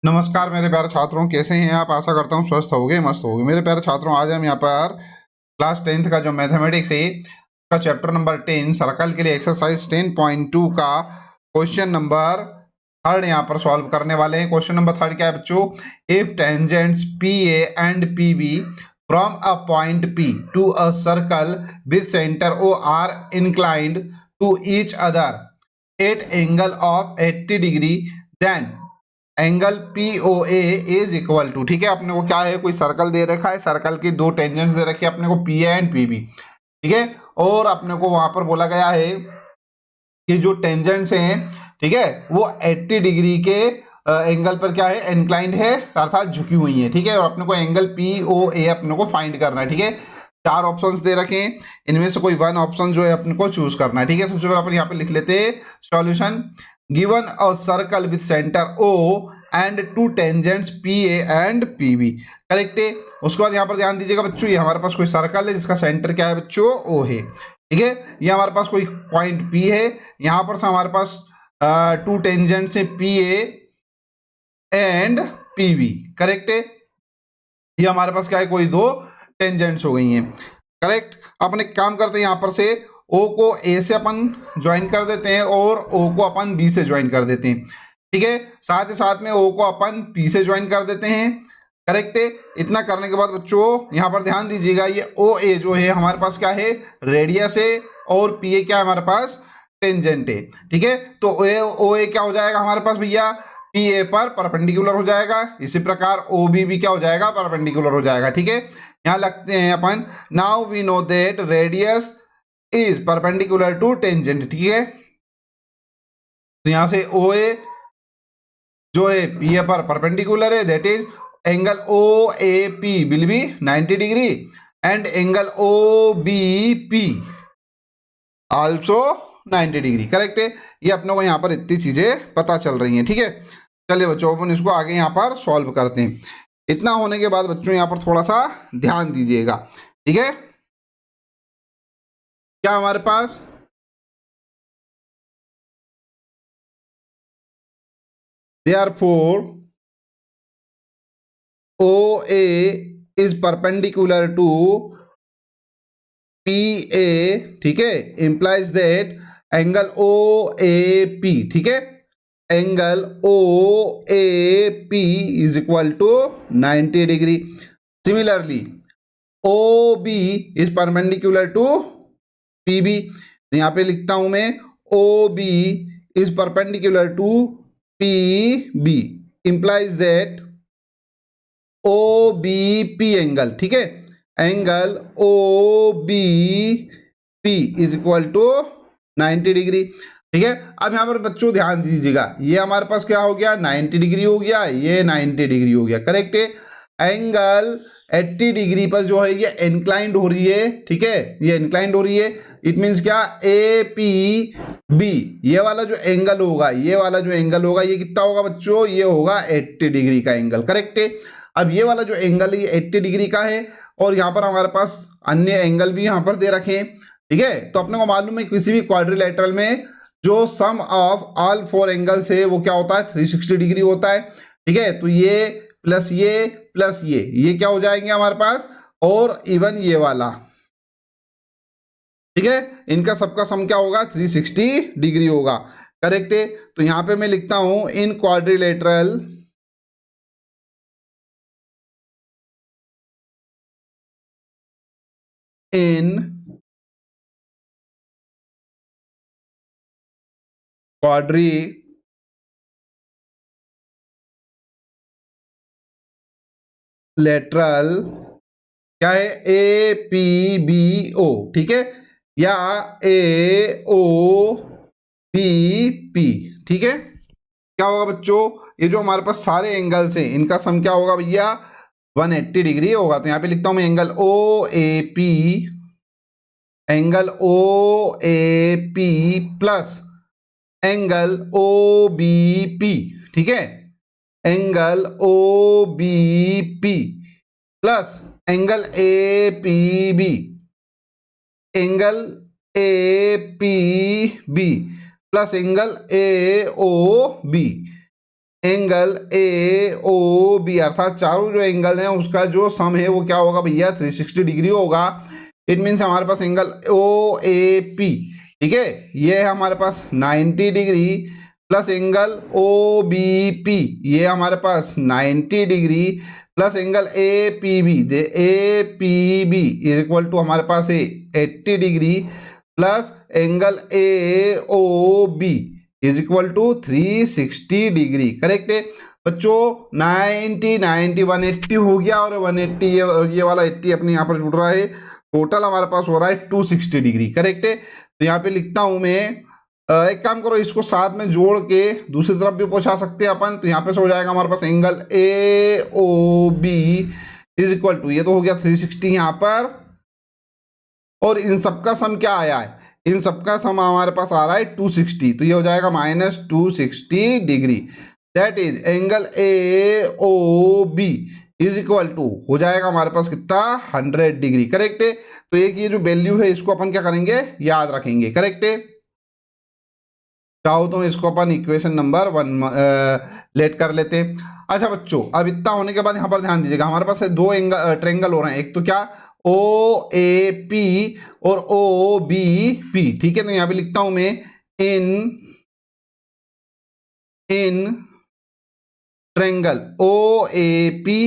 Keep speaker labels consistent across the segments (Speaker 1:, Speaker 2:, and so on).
Speaker 1: नमस्कार मेरे प्यारे छात्रों, कैसे हैं आप। आशा करता हूँ स्वस्थ होगे, मस्त होगे। मेरे प्यारे छात्रों, आज हम यहाँ पर क्लास 10th का जो मैथमेटिक्स है का चैप्टर नंबर 10 सर्कल के लिए एक्सरसाइज 10.2 का क्वेश्चन नंबर थर्ड यहाँ पर सॉल्व करने वाले हैं। क्वेश्चन नंबर थर्ड क्या है बच्चों? If tangents P A and P B from a point P to a circle with centre O are inclined to each other at angle of 80 degree, then angle P O A is equal to. ठीक है, अपने को क्या है, कोई circle दे रखा है, circle की दो टेंजेंट्स दे रखी है अपने को, P A and P B. ठीक है, और अपने को वहां पर बोला गया है कि जो टेंजेंट्स हैं, ठीक है, वो 80 डिग्री के एंगल पर क्या है, इंक्लाइंड है, अर्थात झुकी हुई है। ठीक है, और अपने को एंगल पी ओ ए अपने को फाइंड करना है। ठीक है, चार ऑप्शंस दे रखे हैं, इनमें से कोई वन ऑप्शन जो है अपने को चूज करना है। ठीक है, सबसे पहले अपन यहाँ पे लिख लेते हैं solution. Given a circle with centre O and two tangents P A and P B. Correct है। उसके बाद यहाँ पर ध्यान दीजिएगा बच्चों, ये हमारे पास कोई सर्कल है जिसका सेंटर क्या है बच्चों, ओ है। ठीक है, ये हमारे पास कोई पॉइंट पी है, यहाँ पर से हमारे पास टू टेंजेंट्स है P A and P B. Correct है, ये हमारे पास क्या है, कोई दो टेंजेंट्स हो गई हैं। करेक्ट। अपन एक काम करते हैं, यहाँ पर से ओ को ए से अपन ज्वाइन कर देते हैं और ओ को अपन बी से ज्वाइन कर देते हैं। ठीक है, साथ ही साथ में ओ को अपन पी से ज्वाइन कर देते हैं। करेक्ट है। इतना करने के बाद बच्चों यहाँ पर ध्यान दीजिएगा, ये ओ ए जो है हमारे पास क्या है, रेडियस है, और पी ए क्या है हमारे पास, टेंजेंट है। ठीक है, तो ओ ए क्या हो जाएगा हमारे पास भैया, पी ए पर परपेंडिकुलर हो जाएगा। इसी प्रकार ओ बी भी क्या हो जाएगा, परपेंडिकुलर हो जाएगा। ठीक है, यहाँ लगते हैं अपन, now we know that radius is perpendicular to tangent. ठीक है, तो यहां से ओ ए जो है पी ए पर परपेंडिकुलर है, that is angle O A P will be 90 degree and angle O B P also 90 degree. Correct है, ये अपने को यहाँ पर इतनी चीजें पता चल रही हैं। ठीक है, चलिए बच्चों अपन इसको आगे यहाँ पर सॉल्व करते हैं। इतना होने के बाद बच्चों यहाँ पर थोड़ा सा ध्यान दीजिएगा। ठीक है, क्या हमारे पास therefore OA is perpendicular to PA, ठीक है, implies that एंगल OAP, ठीक है, angle OAP is equal to 90 degree. Similarly OB is perpendicular to PB, यहाँ पे लिखता हूं मैं OB is perpendicular to PB implies that O B P angle, ठीक है, angle O B P is equal to 90 degree. ठीक है, अब यहां पर बच्चों ध्यान दीजिएगा, ये हमारे पास क्या हो गया, 90 डिग्री हो गया, ये 90 डिग्री हो गया। करेक्ट है, एंगल 80 डिग्री पर जो है ये इंक्लाइंड हो रही है। ठीक है, ये इंक्लाइंड हो रही है, इट मींस क्या, ए पी बी, ये वाला जो एंगल होगा, ये वाला जो एंगल होगा, ये कितना होगा बच्चों, ये होगा 80 डिग्री का एंगल। करेक्ट है, अब ये वाला जो एंगल है ये 80 डिग्री का है, और यहाँ पर हमारे पास अन्य एंगल भी यहाँ पर दे रखे हैं। ठीक है, तो अपने को मालूम है किसी भी क्वाड्रिलेटरल में जो सम ऑफ ऑल फोर एंगल्स है वो क्या होता है, 360 डिग्री होता है। ठीक है, तो ये प्लस ये क्या हो जाएंगे हमारे पास, और इवन ये वाला। ठीक है, इनका सबका सम क्या होगा, 360 डिग्री होगा। करेक्ट है, तो यहां पे मैं लिखता हूं इन क्वाड्रिलेटरल in quadrilateral क्या है, ए पी बी ओ, ठीक है, या ए ओ पी पी। ठीक है, क्या होगा बच्चों, ये जो हमारे पास सारे एंगल्स हैं इनका सम क्या होगा भैया, 180 डिग्री होगा। तो यहां पे लिखता हूं मैं angle O A P, angle O A P plus angle O B P. ठीक है, angle O B P plus angle A P B, angle A P B plus angle A O B. Angle A O B, अर्थात चारों जो angle हैं उसका जो सम है वो क्या होगा भैया 360 डिग्री होगा। इट मीन्स हमारे पास एंगल ओ ए पी, ठीक है, ये है हमारे पास 90 degree plus angle O B P, ये हमारे पास 90 degree plus angle A P B, A P B is equal to हमारे पास है 80 degree plus angle A O B is equal to 360 degree. Correct है बच्चों, 90 90 180 हो गया और 180 ये वाला 80 अपने यहाँ पर जुड़ रहा है, टोटल हमारे पास हो रहा है 260 डिग्री। करेक्ट है, तो यहाँ पे लिखता हूं मैं, एक काम करो इसको साथ में जोड़ के दूसरी तरफ भी पहुंचा सकते हैं अपन, तो यहाँ पे से हो जाएगा हमारे पास angle A O B is equal to, ये तो हो गया 360 यहाँ पर, और इन सबका सम क्या आया है, इन सबका सम हमारे पास आ रहा है 260, तो ये हो जाएगा -260 degree. That is angle A O B is equal to हो जाएगा हमारे पास कितना 100 डिग्री। करेक्ट है, तो एक ये जो वैल्यू है इसको अपन क्या करेंगे, याद रखेंगे। करेक्ट है, चाहो तो इसको अपन इक्वेशन नंबर 1 लेट कर लेते हैं। अच्छा बच्चों, अब इतना होने के बाद यहाँ पर ध्यान दीजिएगा, हमारे पास दो ट्रेंगल हो रहे हैं, एक तो क्या ओ ए पी और ओ बी पी, ठीक है, तो यहां पे लिखता हूं मैं in triangle O A P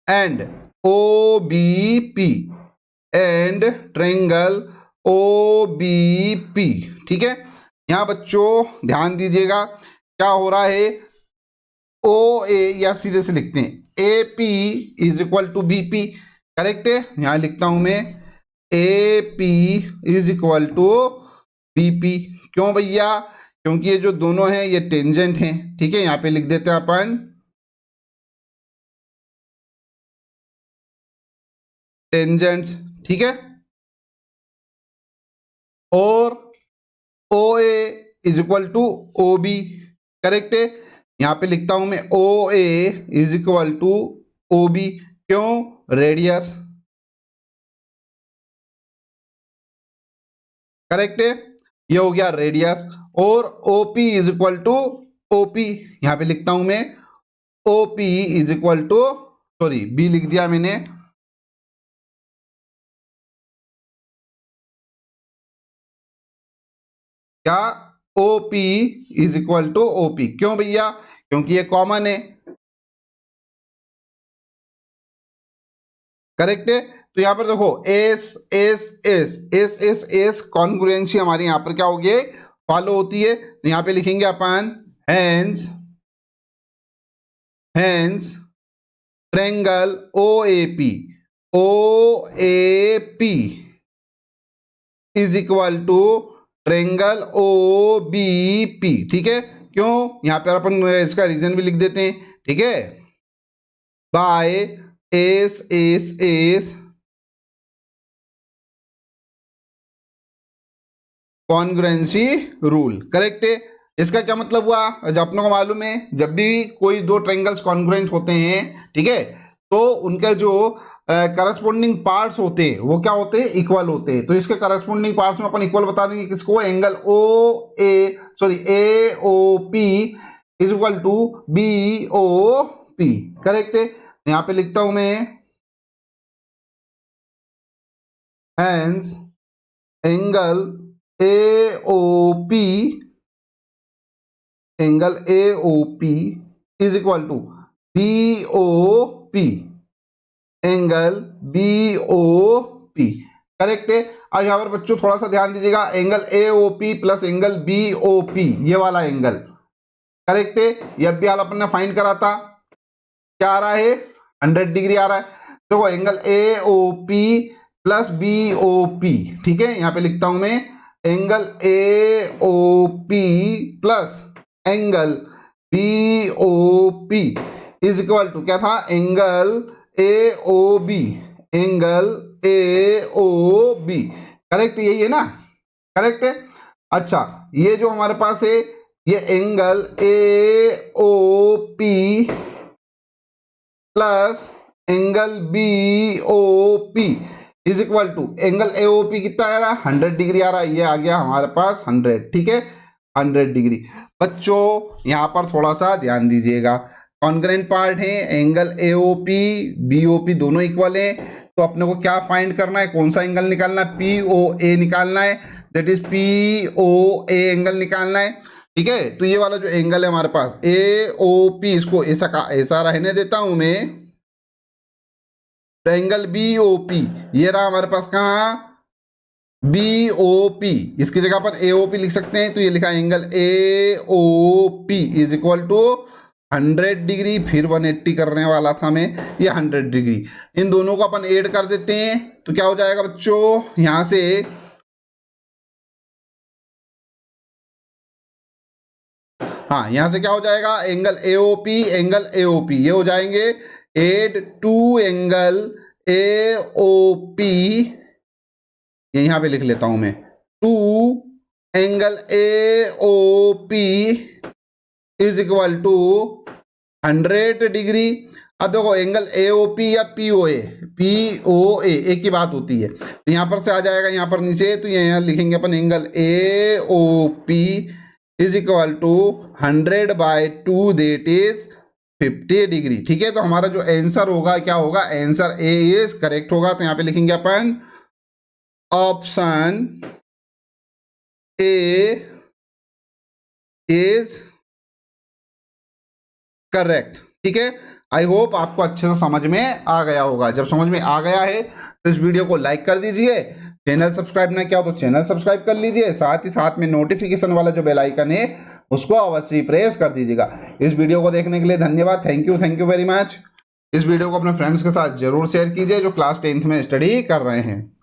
Speaker 1: and O B P and triangle O B P, ठीक है। यहां बच्चों ध्यान दीजिएगा क्या हो रहा है, ओ ए या सीधे से लिखते हैं A P is equal to B P. Correct है, यहां लिखता हूं मैं A P is equal to B P. क्यों भैया, क्योंकि ये जो दोनों हैं ये टेंजेंट हैं, ठीक है, यहां पे लिख देते हैं अपन टेंजेंट्स, ठीक है, और O A is equal to O B. Correct है, यहां पे लिखता हूं मैं O A is equal to O B, क्यों, रेडियस। करेक्ट है, ये हो गया रेडियस, और OP is equal to OP, यहां पे लिखता हूं मैं OP is equal to, sorry B लिख दिया मैंने, क्या, OP is equal to OP. क्यों भैया, क्योंकि ये कॉमन है। करेक्ट है, तो यहां पर देखो S S S S S S congruency हमारी यहां पर क्या होगी, फॉलो होती है, तो यहां पे लिखेंगे अपन hence triangle O A P is equal to triangle O B P, ठीक है। क्यों, यहां पर अपन इसका रीजन भी लिख देते हैं, ठीक है, by S S S congruency rule. Correct है, इसका क्या मतलब हुआ, जब अपनों को मालूम है जब भी कोई दो ट्रायंगल्स कॉन्ग्रुएंट होते हैं, ठीक है, तो उनके जो करस्पॉन्डिंग पार्ट्स होते हैं वो क्या होते हैं, इक्वल होते हैं। तो इसके करस्पॉन्डिंग पार्ट्स में अपन इक्वल बता देंगे किसको, angle A O P is equal to B O P. Correct है, यहां पे लिखता हूं मैं hence angle A O P is equal to B O P angle B O P. Correct है, अब यहां पर बच्चों थोड़ा सा ध्यान दीजिएगा, angle A O P plus angle B O P, ये वाला एंगल। करेक्ट है, ये भी हाल अपन ने फाइंड करा था, क्या आ रहा है, 100 डिग्री आ रहा है। देखो angle A O P plus B O P, ठीक है, यहां पे लिखता हूं मैं angle A O P plus angle B O P is equal to क्या था, angle A O B, angle A O B. Correct, यही है ना, करेक्ट है। अच्छा, ये जो हमारे पास है ये angle A O P plus angle B O P is equal to angle A O P कितना आ रहा है, 100 डिग्री आ रहा है, ये आ गया हमारे पास 100, ठीक है। 100 डिग्री। बच्चों यहाँ पर थोड़ा सा ध्यान दीजिएगा, कॉन्ग्रेंट पार्ट है, एंगल AOP BOP दोनों इक्वल है, तो अपने को क्या फाइंड करना है, कौन सा एंगल निकालना है, POA निकालना है, दैट इज POA एंगल निकालना है। ठीक है, तो ये वाला जो एंगल है हमारे पास AOP, इसको ऐसा रहने देता हूं मैं, तो एंगल BOP ये रहा हमारे पास, कहाँ BOP, इसकी जगह पर AOP लिख सकते हैं, तो ये लिखा angle AOP is equal to 100 degree, फिर 180 करने वाला था मैं, ये 100 डिग्री। इन दोनों को अपन ऐड कर देते हैं, तो क्या हो जाएगा बच्चों, यहां से हाँ यहां से क्या हो जाएगा, एंगल AOP ये हो जाएंगे एड टू एंगल AOP, ये यहां पे लिख लेता हूं मैं, two angle AOP is equal to 100 degree. अब देखो एंगल AOP या POA एक ही बात होती है, तो यहां पर से आ जाएगा यहां पर नीचे, तो यहाँ लिखेंगे अपन angle AOP is equal to 100/2 that is 50 degree. ठीक है, तो हमारा जो आंसर होगा क्या होगा, आंसर A इज करेक्ट होगा, तो यहां पे लिखेंगे अपन ऑप्शन A इज करेक्ट। ठीक है, आई होप आपको अच्छे से समझ में आ गया होगा। जब समझ में आ गया है तो इस वीडियो को लाइक कर दीजिए, चैनल सब्सक्राइब ना किया तो चैनल सब्सक्राइब कर लीजिए, साथ ही साथ में नोटिफिकेशन वाला जो बेल आइकन है उसको अवश्य प्रेस कर दीजिएगा। इस वीडियो को देखने के लिए धन्यवाद, थैंक यू वेरी मच। इस वीडियो को अपने फ्रेंड्स के साथ जरूर शेयर कीजिए जो क्लास 10th में स्टडी कर रहे हैं।